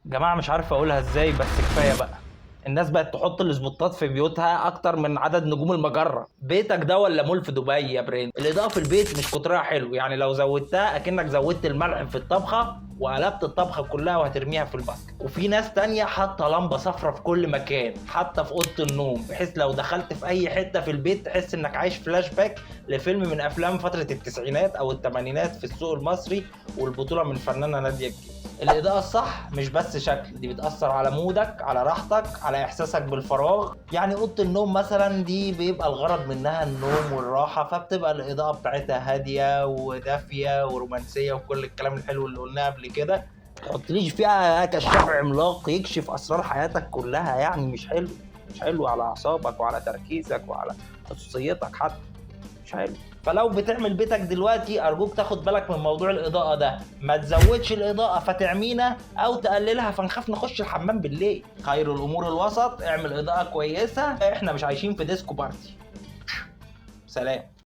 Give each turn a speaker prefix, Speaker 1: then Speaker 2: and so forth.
Speaker 1: جماعة مش عارف اقولها ازاي بس كفاية بقى. الناس بقت تحط السبوتات في بيوتها اكتر من عدد نجوم المجرة. بيتك ده ولا مول في دبي يا برين؟ الاضاءة في البيت مش كترها حلو، يعني لو زودتها اكنك زودت الملح في الطبخة وقلبت الطبخة كلها وهترميها في الباسكت. وفي ناس تانية حاطة لمبة صفرة في كل مكان، حتى في اوضة النوم، بحيث لو دخلت في اي حتة في البيت تحس انك عايش فلاش باك لفيلم من افلام فترة التسعينات او الثمانينات في السوق المصري، والبطولة من الفنانة نادية الجندي. الإضاءة الصح مش بس شكل، دي بتأثر على مودك، على راحتك، على إحساسك بالفراغ. يعني أوضة النوم مثلا دي بيبقى الغرض منها النوم والراحة، فبتبقى الإضاءة بتاعتها هادية ودافية ورومانسية وكل الكلام الحلو اللي قلناه قبل كده. متحطليش فيها كشاف عملاق يكشف أسرار حياتك كلها، يعني مش حلو. مش حلو على أعصابك وعلى تركيزك وعلى خصوصيتك حتى. مش حلو. فلو بتعمل بيتك دلوقتي ارجوك تاخد بالك من موضوع الاضاءه ده، ما تزودش الاضاءه فتعمينا او تقللها فنخاف نخش الحمام بالليل. خير الامور الوسط، اعمل اضاءه كويسه، احنا مش عايشين في ديسكو بارتي. سلام.